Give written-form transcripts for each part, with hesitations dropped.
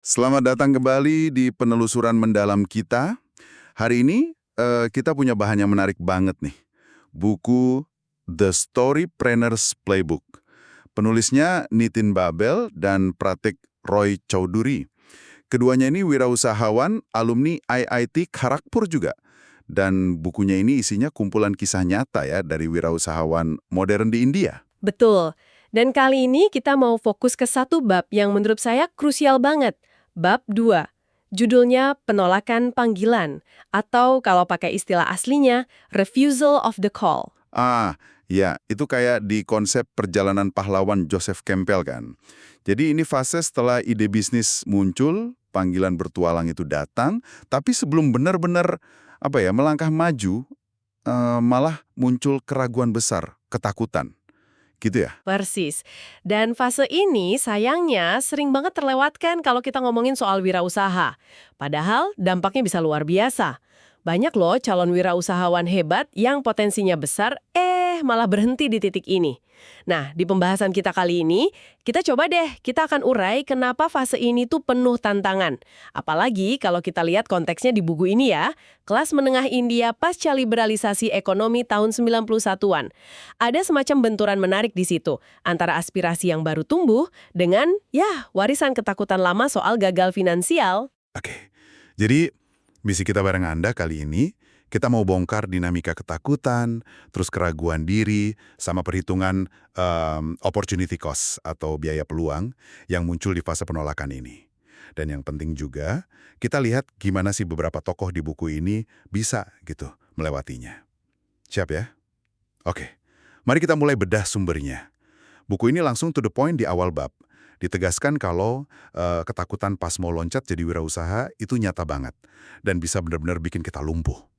Selamat datang kembali di penelusuran mendalam kita. Hari ini kita punya bahan yang menarik banget nih. Buku The Storyprenneur's Playbook. Penulisnya Nitin Babel dan Pratik Roy Chowdhury. Keduanya ini wirausahawan, alumni IIT Kharagpur juga. Dan bukunya ini isinya kumpulan kisah nyata ya dari wirausahawan modern di India. Betul. Dan kali ini kita mau fokus ke satu bab yang menurut saya krusial banget. Bab 2. Judulnya Penolakan Panggilan, atau kalau pakai istilah aslinya, Refusal of the Call. Ya, itu kayak di konsep perjalanan pahlawan Joseph Campbell kan. Jadi ini fase setelah ide bisnis muncul, panggilan bertualang itu datang, tapi sebelum benar-benar melangkah maju, malah muncul keraguan besar, ketakutan. Gitu ya? Persis. Dan fase ini sayangnya sering banget terlewatkan kalau kita ngomongin soal wirausaha. Padahal dampaknya bisa luar biasa. Banyak loh calon wirausahawan hebat yang potensinya besar, malah berhenti di titik ini. Nah, di pembahasan kita kali ini, kita coba deh, kita akan urai kenapa fase ini tuh penuh tantangan. Apalagi kalau kita lihat konteksnya di buku ini ya, kelas menengah India pasca liberalisasi ekonomi tahun 91-an. Ada semacam benturan menarik di situ, antara aspirasi yang baru tumbuh dengan, warisan ketakutan lama soal gagal finansial. Oke. Jadi, misi kita bareng Anda kali ini, kita mau bongkar dinamika ketakutan, terus keraguan diri, sama perhitungan opportunity cost atau biaya peluang yang muncul di fase penolakan ini. Dan yang penting juga, kita lihat gimana sih beberapa tokoh di buku ini bisa gitu melewatinya. Siap ya? Oke, mari kita mulai bedah sumbernya. Buku ini langsung to the point di awal bab. Ditegaskan kalau ketakutan pas mau loncat jadi wirausaha itu nyata banget dan bisa benar-benar bikin kita lumpuh.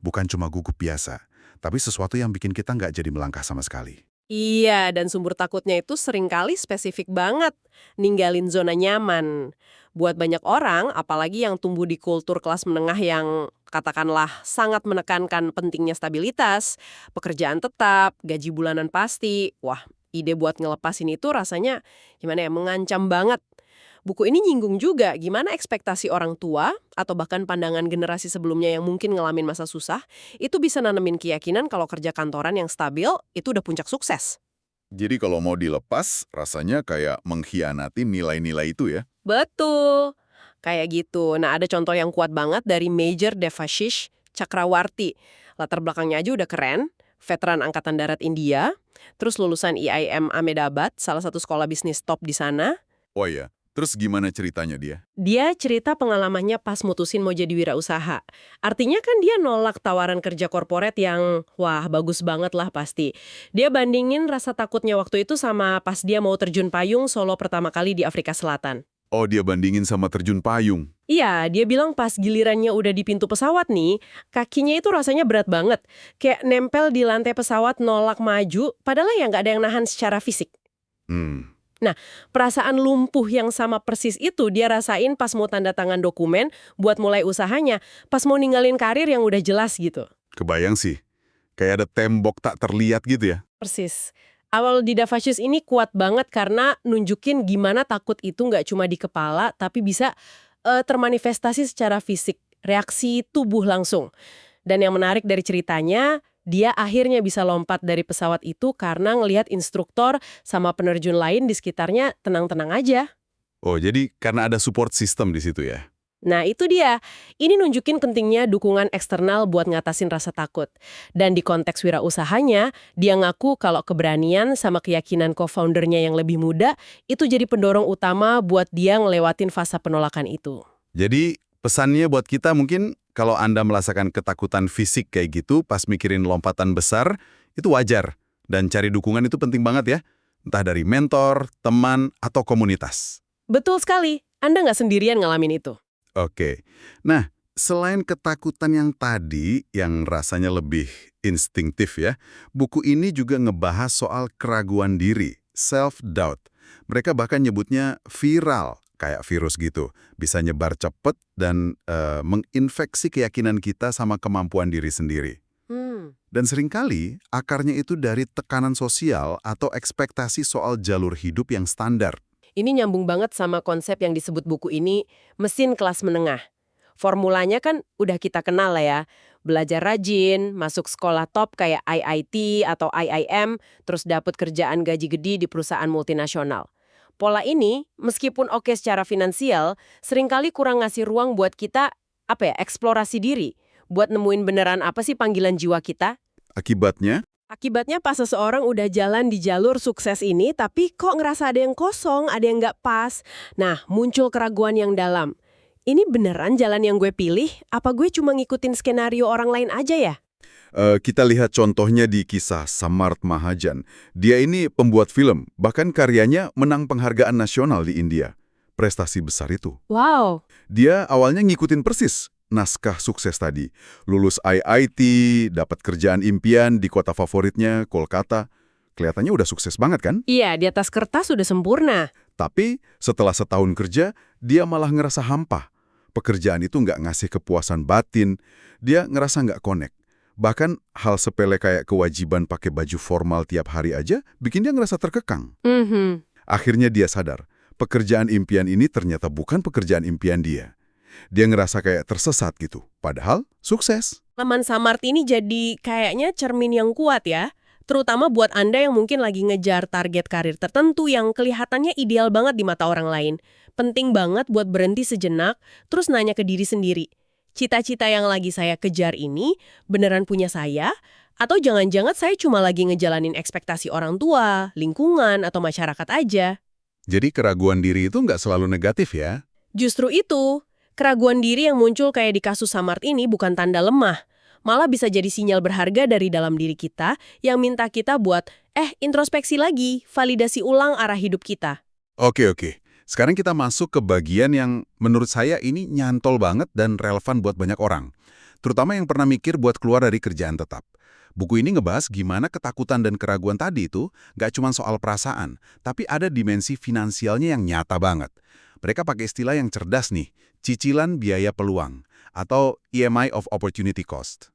Bukan cuma gugup biasa, tapi sesuatu yang bikin kita nggak jadi melangkah sama sekali. Iya, dan sumber takutnya itu seringkali spesifik banget, ninggalin zona nyaman. Buat banyak orang, apalagi yang tumbuh di kultur kelas menengah yang katakanlah sangat menekankan pentingnya stabilitas, pekerjaan tetap, gaji bulanan pasti, wah, ide buat ngelepasin itu rasanya gimana ya, mengancam banget. Buku ini nyinggung juga gimana ekspektasi orang tua atau bahkan pandangan generasi sebelumnya yang mungkin ngalamin masa susah, itu bisa nanemin keyakinan kalau kerja kantoran yang stabil itu udah puncak sukses. Jadi kalau mau dilepas, rasanya kayak mengkhianati nilai-nilai itu ya. Betul. Kayak gitu. Nah, ada contoh yang kuat banget dari Major Devashish Chakrawarti. Latar belakangnya aja udah keren, veteran Angkatan Darat India, terus lulusan IIM Ahmedabad, salah satu sekolah bisnis top di sana. Oh iya, terus gimana ceritanya dia? Dia cerita pengalamannya pas mutusin mau jadi wirausaha. Artinya kan dia nolak tawaran kerja korporat yang, wah bagus banget lah pasti. Dia bandingin rasa takutnya waktu itu sama pas dia mau terjun payung solo pertama kali di Afrika Selatan. Oh, dia bandingin sama terjun payung. Iya, dia bilang pas gilirannya udah di pintu pesawat nih, kakinya itu rasanya berat banget. Kayak nempel di lantai pesawat nolak maju, padahal ya nggak ada yang nahan secara fisik. Hmm, Nah, perasaan lumpuh yang sama persis itu dia rasain pas mau tanda tangan dokumen buat mulai usahanya, pas mau ninggalin karir yang udah jelas gitu. kebayang sih. Kayak ada tembok tak terlihat gitu ya. Persis. Awal di Devashish ini kuat banget karena nunjukin gimana takut itu nggak cuma di kepala, tapi bisa termanifestasi secara fisik, reaksi tubuh langsung. Dan yang menarik dari ceritanya, dia akhirnya bisa lompat dari pesawat itu karena ngelihat instruktur sama penerjun lain di sekitarnya tenang-tenang aja. Oh, jadi karena ada support system di situ ya. Nah itu dia, ini nunjukin pentingnya dukungan eksternal buat ngatasin rasa takut. Dan di konteks wirausahanya, dia ngaku kalau keberanian sama keyakinan co-foundernya yang lebih muda, itu jadi pendorong utama buat dia ngelewatin fase penolakan itu. Jadi pesannya buat kita mungkin kalau Anda merasakan ketakutan fisik kayak gitu pas mikirin lompatan besar, itu wajar. Dan cari dukungan itu penting banget ya. Entah dari mentor, teman, atau komunitas. Betul sekali, Anda nggak sendirian ngalamin itu. Oke. Nah, selain ketakutan yang tadi, yang rasanya lebih instinktif ya, buku ini juga ngebahas soal keraguan diri, self-doubt. Mereka bahkan nyebutnya viral, kayak virus gitu. Bisa nyebar cepet dan menginfeksi keyakinan kita sama kemampuan diri sendiri. Dan seringkali, akarnya itu dari tekanan sosial atau ekspektasi soal jalur hidup yang standar. Ini nyambung banget sama konsep yang disebut buku ini, mesin kelas menengah. Formulanya kan udah kita kenal lah ya. Belajar rajin, masuk sekolah top kayak IIT atau IIM, terus dapat kerjaan gaji gede di perusahaan multinasional. Pola ini, meskipun oke secara finansial, seringkali kurang ngasih ruang buat kita, eksplorasi diri. Buat nemuin beneran apa sih panggilan jiwa kita. Akibatnya? Akibatnya pas seseorang udah jalan di jalur sukses ini, tapi kok ngerasa ada yang kosong, ada yang nggak pas. Nah, muncul keraguan yang dalam. Ini beneran jalan yang gue pilih? Apa gue cuma ngikutin skenario orang lain aja ya? Kita lihat contohnya di kisah Samarth Mahajan. Dia ini pembuat film, bahkan karyanya menang penghargaan nasional di India. Prestasi besar itu. Wow. Dia awalnya ngikutin persis naskah sukses tadi. Lulus IIT, dapat kerjaan impian di kota favoritnya, Kolkata. Kelihatannya udah sukses banget kan? Iya, di atas kertas udah sempurna. Tapi setelah setahun kerja, dia malah ngerasa hampa. Pekerjaan itu nggak ngasih kepuasan batin. Dia ngerasa nggak connect. Bahkan hal sepele kayak kewajiban pakai baju formal tiap hari aja bikin dia ngerasa terkekang. Akhirnya dia sadar, pekerjaan impian ini ternyata bukan pekerjaan impian dia. Dia ngerasa kayak tersesat gitu, padahal sukses. Laman Samarth ini jadi kayaknya cermin yang kuat ya. Terutama buat Anda yang mungkin lagi ngejar target karir tertentu yang kelihatannya ideal banget di mata orang lain. Penting banget buat berhenti sejenak, terus nanya ke diri sendiri. Cita-cita yang lagi saya kejar ini beneran punya saya? Atau jangan-jangan saya cuma lagi ngejalanin ekspektasi orang tua, lingkungan, atau masyarakat aja? Jadi keraguan diri itu nggak selalu negatif ya? Justru itu, keraguan diri yang muncul kayak di kasus Samarth ini bukan tanda lemah. Malah bisa jadi sinyal berharga dari dalam diri kita yang minta kita buat, introspeksi lagi, validasi ulang arah hidup kita. Oke. Sekarang kita masuk ke bagian yang menurut saya ini nyantol banget dan relevan buat banyak orang. Terutama yang pernah mikir buat keluar dari kerjaan tetap. Buku ini ngebahas gimana ketakutan dan keraguan tadi itu nggak cuma soal perasaan, tapi ada dimensi finansialnya yang nyata banget. Mereka pakai istilah yang cerdas nih, cicilan biaya peluang, atau EMI of Opportunity Cost.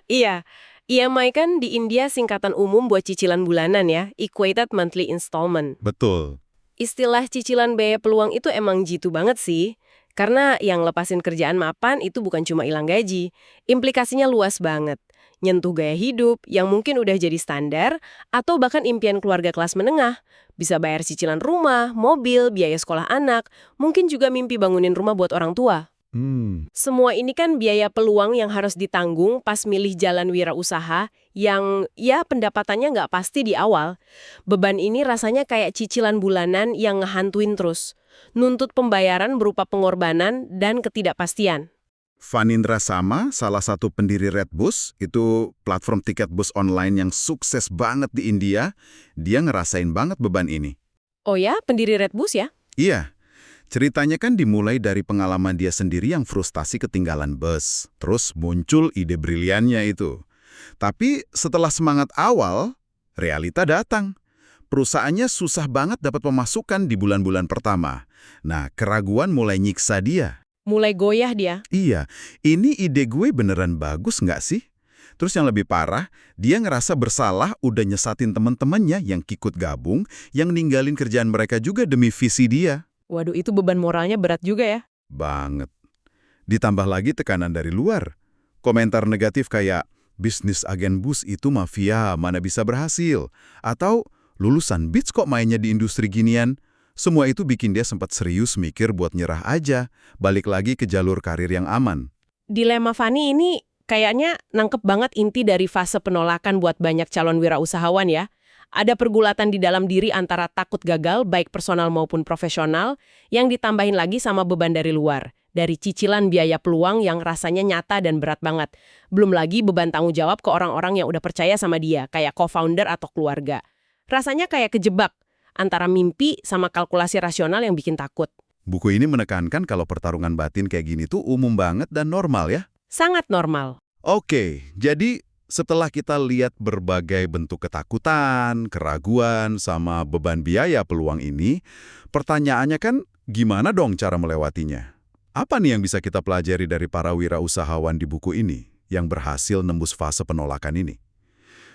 Iya, EMI kan di India singkatan umum buat cicilan bulanan ya, Equated Monthly Installment. Betul. Istilah cicilan biaya peluang itu emang jitu banget sih. Karena yang lepasin kerjaan mapan itu bukan cuma hilang gaji. Implikasinya luas banget. Nyentuh gaya hidup yang mungkin udah jadi standar, atau bahkan impian keluarga kelas menengah. Bisa bayar cicilan rumah, mobil, biaya sekolah anak, mungkin juga mimpi bangunin rumah buat orang tua. Semua ini kan biaya peluang yang harus ditanggung pas milih jalan wirausaha yang ya pendapatannya nggak pasti di awal. Beban ini rasanya kayak cicilan bulanan yang ngehantuin terus. Nuntut pembayaran berupa pengorbanan dan ketidakpastian. Fanindra Sama, salah satu pendiri Redbus, itu platform tiket bus online yang sukses banget di India, dia ngerasain banget beban ini. Oh ya, pendiri Redbus ya? Iya. Ceritanya kan dimulai dari pengalaman dia sendiri yang frustasi ketinggalan bus. Terus muncul ide briliannya itu. Tapi setelah semangat awal, realita datang. Perusahaannya susah banget dapat pemasukan di bulan-bulan pertama. Nah, keraguan mulai nyiksa dia. Mulai goyah dia. Iya, ini ide gue beneran bagus nggak sih? Terus yang lebih parah, dia ngerasa bersalah udah nyesatin teman-temannya yang ikut gabung, yang ninggalin kerjaan mereka juga demi visi dia. Waduh, itu beban moralnya berat juga ya. Banget. Ditambah lagi tekanan dari luar. Komentar negatif kayak, bisnis agen bus itu mafia, mana bisa berhasil. Atau, lulusan BITS kok mainnya di industri ginian. Semua itu bikin dia sempat serius mikir buat nyerah aja, balik lagi ke jalur karir yang aman. Dilema Fani ini kayaknya nangkep banget inti dari fase penolakan buat banyak calon wirausahawan ya. Ada pergulatan di dalam diri antara takut gagal, baik personal maupun profesional, yang ditambahin lagi sama beban dari luar. Dari cicilan biaya peluang yang rasanya nyata dan berat banget. Belum lagi beban tanggung jawab ke orang-orang yang udah percaya sama dia, kayak co-founder atau keluarga. Rasanya kayak kejebak antara mimpi sama kalkulasi rasional yang bikin takut. Buku ini menekankan kalau pertarungan batin kayak gini tuh umum banget dan normal ya? Sangat normal. Oke, jadi setelah kita lihat berbagai bentuk ketakutan, keraguan, sama beban biaya peluang ini, pertanyaannya kan gimana dong cara melewatinya? Apa nih yang bisa kita pelajari dari para wirausahawan di buku ini yang berhasil nembus fase penolakan ini?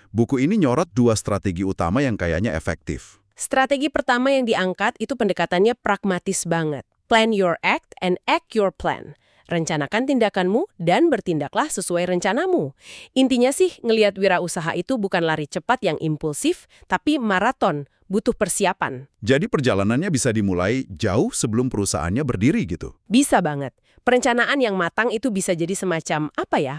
Buku ini nyorot 2 strategi utama yang kayaknya efektif. Strategi pertama yang diangkat itu pendekatannya pragmatis banget. Plan your act and act your plan. Rencanakan tindakanmu dan bertindaklah sesuai rencanamu. Intinya sih ngelihat wirausaha itu bukan lari cepat yang impulsif, tapi maraton, butuh persiapan. Jadi perjalanannya bisa dimulai jauh sebelum perusahaannya berdiri gitu. Bisa banget. Perencanaan yang matang itu bisa jadi semacam,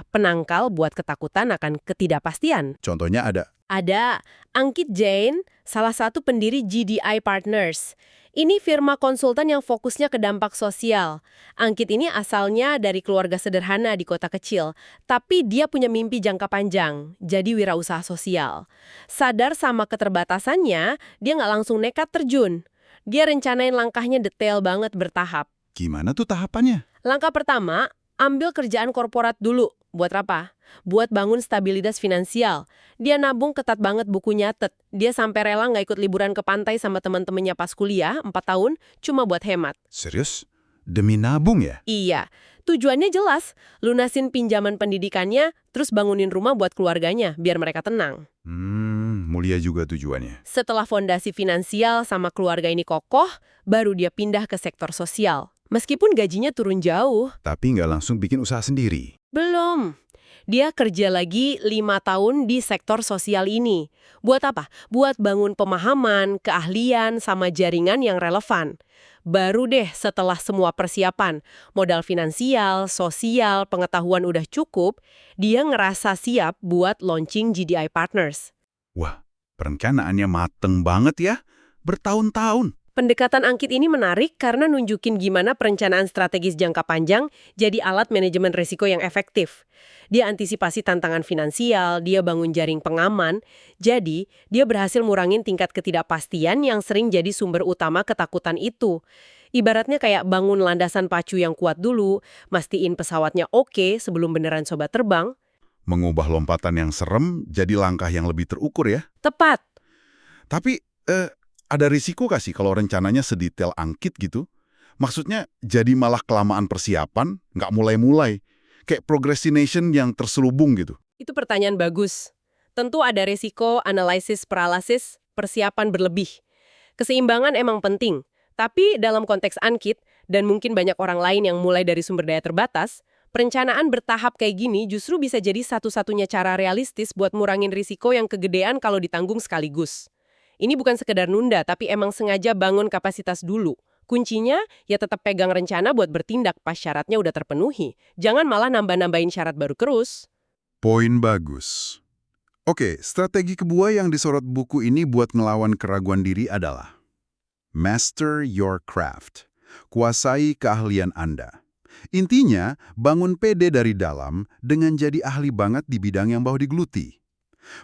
penangkal buat ketakutan akan ketidakpastian. Contohnya ada. Ada Ankit Jain, salah satu pendiri GDI Partners. Ini firma konsultan yang fokusnya ke dampak sosial. Ankit ini asalnya dari keluarga sederhana di kota kecil, tapi dia punya mimpi jangka panjang, jadi wirausaha sosial. Sadar sama keterbatasannya, dia nggak langsung nekat terjun. Dia rencanain langkahnya detail banget bertahap. Gimana tuh tahapannya? Langkah pertama, ambil kerjaan korporat dulu. Buat apa? Buat bangun stabilitas finansial. Dia nabung ketat banget buku nyatet. Dia sampai rela nggak ikut liburan ke pantai sama teman-temannya pas kuliah, 4 tahun, cuma buat hemat. Serius? Demi nabung ya? Iya. Tujuannya jelas, lunasin pinjaman pendidikannya, terus bangunin rumah buat keluarganya, biar mereka tenang. Mulia juga tujuannya. Setelah fondasi finansial sama keluarga ini kokoh, baru dia pindah ke sektor sosial. Meskipun gajinya turun jauh. Tapi nggak langsung bikin usaha sendiri. Belum. Dia kerja lagi 5 tahun di sektor sosial ini. Buat apa? Buat bangun pemahaman, keahlian, sama jaringan yang relevan. Baru deh setelah semua persiapan, modal finansial, sosial, pengetahuan udah cukup, dia ngerasa siap buat launching GDI Partners. Wah, perencanaannya mateng banget ya. Bertahun-tahun. Pendekatan Ankit ini menarik karena nunjukin gimana perencanaan strategis jangka panjang jadi alat manajemen risiko yang efektif. Dia antisipasi tantangan finansial, dia bangun jaring pengaman, jadi dia berhasil ngurangin tingkat ketidakpastian yang sering jadi sumber utama ketakutan itu. Ibaratnya kayak bangun landasan pacu yang kuat dulu, mastiin pesawatnya oke sebelum beneran coba terbang. Mengubah lompatan yang serem jadi langkah yang lebih terukur ya. Tepat. Tapi, ada risiko nggak sih kalau rencananya sedetail Ankit gitu? Maksudnya jadi malah kelamaan persiapan, nggak mulai-mulai. Kayak procrastination yang terselubung gitu. Itu pertanyaan bagus. Tentu ada risiko, analisis, paralysis, persiapan berlebih. Keseimbangan emang penting. Tapi dalam konteks Ankit, dan mungkin banyak orang lain yang mulai dari sumber daya terbatas, perencanaan bertahap kayak gini justru bisa jadi satu-satunya cara realistis buat ngurangin risiko yang kegedean kalau ditanggung sekaligus. Ini bukan sekedar nunda, tapi emang sengaja bangun kapasitas dulu. Kuncinya, ya tetap pegang rencana buat bertindak pas syaratnya udah terpenuhi. Jangan malah nambah-nambahin syarat baru terus. Poin bagus. Oke, strategi kedua yang disorot buku ini buat ngelawan keraguan diri adalah Master your craft. Kuasai keahlian Anda. Intinya, bangun pede dari dalam dengan jadi ahli banget di bidang yang mau digeluti.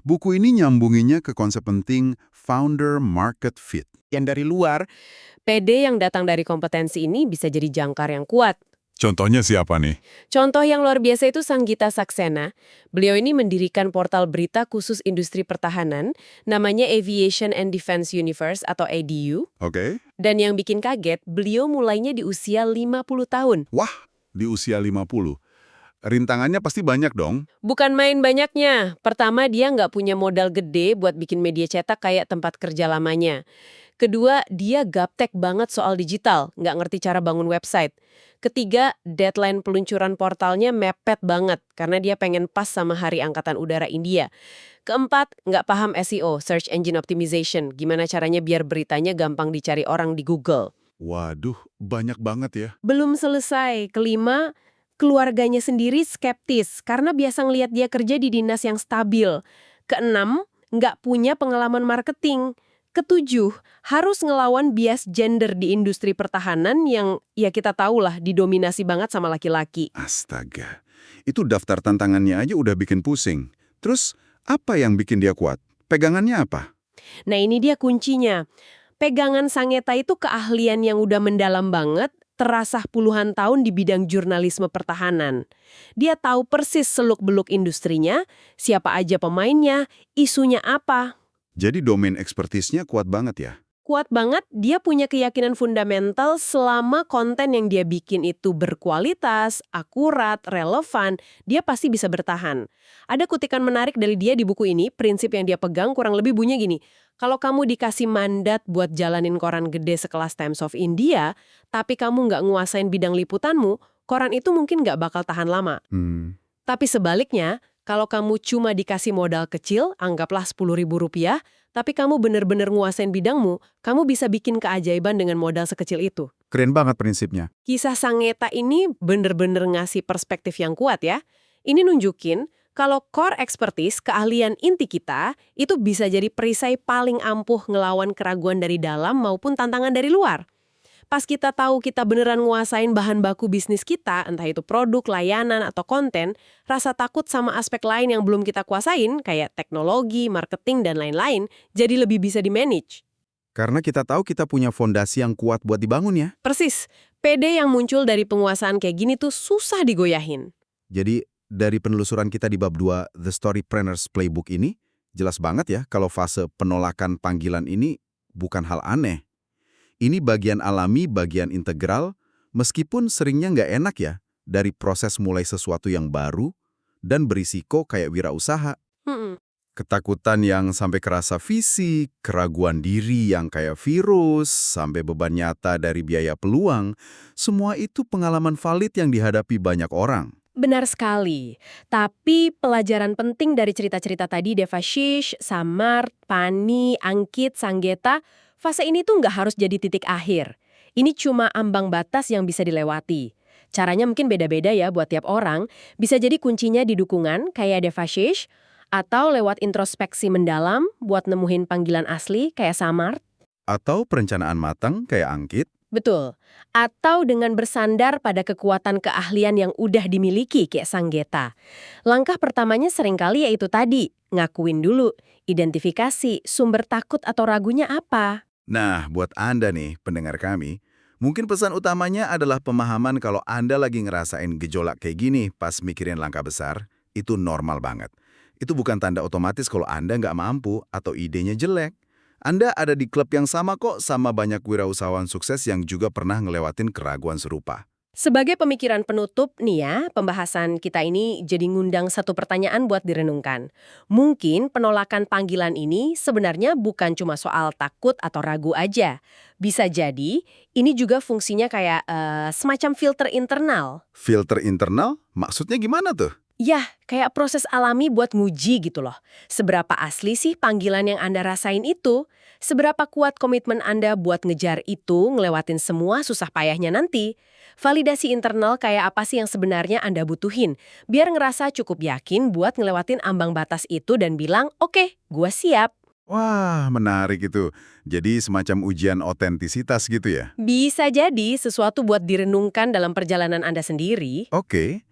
Buku ini nyambunginya ke konsep penting founder market fit. Yang dari luar, PD yang datang dari kompetensi ini bisa jadi jangkar yang kuat. Contohnya siapa nih? Contoh yang luar biasa itu Sanggita Saksena. Beliau ini mendirikan portal berita khusus industri pertahanan, namanya Aviation and Defense Universe atau ADU. Oke. Dan yang bikin kaget, beliau mulainya di usia 50 tahun. Wah, di usia 50. Rintangannya pasti banyak dong. Bukan main banyaknya. Pertama, dia nggak punya modal gede buat bikin media cetak kayak tempat kerja lamanya. Kedua, dia gaptek banget soal digital, nggak ngerti cara bangun website. Ketiga, deadline peluncuran portalnya mepet banget karena dia pengen pas sama Hari Angkatan Udara India. Keempat, nggak paham SEO, Search Engine Optimization, gimana caranya biar beritanya gampang dicari orang di Google. Waduh, banyak banget ya. Belum selesai. Kelima, keluarganya sendiri skeptis karena biasa ngelihat dia kerja di dinas yang stabil. Keenam, nggak punya pengalaman marketing. Ketujuh, harus ngelawan bias gender di industri pertahanan yang ya kita tahulah didominasi banget sama laki-laki. Astaga, itu daftar tantangannya aja udah bikin pusing. Terus, apa yang bikin dia kuat? Pegangannya apa? Nah ini dia kuncinya. Pegangan Sanggeta itu keahlian yang udah mendalam banget, terasah puluhan tahun di bidang jurnalisme pertahanan. Dia tahu persis seluk-beluk industrinya, siapa aja pemainnya, isunya apa. Jadi domain ekspertisnya kuat banget ya? Kuat banget, dia punya keyakinan fundamental selama konten yang dia bikin itu berkualitas, akurat, relevan, dia pasti bisa bertahan. Ada kutikan menarik dari dia di buku ini, prinsip yang dia pegang kurang lebih bunyi gini, Kalau kamu dikasih mandat buat jalanin koran gede sekelas Times of India, tapi kamu nggak nguasain bidang liputanmu, koran itu mungkin nggak bakal tahan lama. Hmm, Tapi sebaliknya, kalau kamu cuma dikasih modal kecil, anggaplah Rp10.000, tapi kamu bener-bener nguasain bidangmu, kamu bisa bikin keajaiban dengan modal sekecil itu. keren banget prinsipnya. Kisah Sangeta ini bener-bener ngasih perspektif yang kuat ya. Ini nunjukin kalau core expertise, keahlian inti kita, itu bisa jadi perisai paling ampuh ngelawan keraguan dari dalam maupun tantangan dari luar. Pas kita tahu kita beneran nguasain bahan baku bisnis kita, entah itu produk, layanan, atau konten, rasa takut sama aspek lain yang belum kita kuasain, kayak teknologi, marketing, dan lain-lain, jadi lebih bisa di-manage. Karena kita tahu kita punya fondasi yang kuat buat dibangun ya. Persis, PD yang muncul dari penguasaan kayak gini tuh susah digoyahin. Jadi dari penelusuran kita di bab 2 The Storypreneurs Playbook ini, jelas banget ya kalau fase penolakan panggilan ini bukan hal aneh. Ini bagian alami, bagian integral, meskipun seringnya nggak enak ya, dari proses mulai sesuatu yang baru dan berisiko kayak wirausaha. Hmm. Ketakutan yang sampai kerasa fisik, keraguan diri yang kayak virus, sampai beban nyata dari biaya peluang, semua itu pengalaman valid yang dihadapi banyak orang. Benar sekali. Tapi pelajaran penting dari cerita-cerita tadi Devashish, Samar, Pani, Angkit, Sanggeta, fase ini tuh nggak harus jadi titik akhir. Ini cuma ambang batas yang bisa dilewati. Caranya mungkin beda-beda ya buat tiap orang. Bisa jadi kuncinya di dukungan kayak Devashish, atau lewat introspeksi mendalam buat nemuin panggilan asli kayak Samar. Atau perencanaan matang kayak Angkit. Betul. Atau dengan bersandar pada kekuatan keahlian yang udah dimiliki kayak Sanggeta. Langkah pertamanya seringkali yaitu tadi, ngakuin dulu, identifikasi sumber takut atau ragunya apa. Nah, buat Anda nih, pendengar kami, mungkin pesan utamanya adalah pemahaman kalau Anda lagi ngerasain gejolak kayak gini pas mikirin langkah besar, itu normal banget. Itu bukan tanda otomatis kalau Anda nggak mampu atau idenya jelek. Anda ada di klub yang sama kok sama banyak wirausahawan sukses yang juga pernah ngelewatin keraguan serupa. Sebagai pemikiran penutup nih ya, pembahasan kita ini jadi ngundang satu pertanyaan buat direnungkan. Mungkin penolakan panggilan ini sebenarnya bukan cuma soal takut atau ragu aja. Bisa jadi ini juga fungsinya kayak semacam filter internal. Filter internal? Maksudnya gimana tuh? Yah, kayak proses alami buat nguji gitu loh. Seberapa asli sih panggilan yang Anda rasain itu? Seberapa kuat komitmen Anda buat ngejar itu, ngelewatin semua susah payahnya nanti? Validasi internal kayak apa sih yang sebenarnya Anda butuhin? Biar ngerasa cukup yakin buat ngelewatin ambang batas itu dan bilang, oke, gua siap. Wah, menarik itu. Jadi semacam ujian otentisitas gitu ya? Bisa jadi sesuatu buat direnungkan dalam perjalanan Anda sendiri. Oke.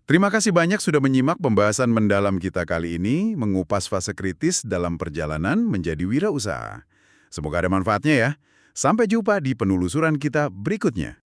Terima kasih banyak sudah menyimak pembahasan mendalam kita kali ini, mengupas fase kritis dalam perjalanan menjadi wirausaha. Semoga ada manfaatnya ya. Sampai jumpa di penelusuran kita berikutnya.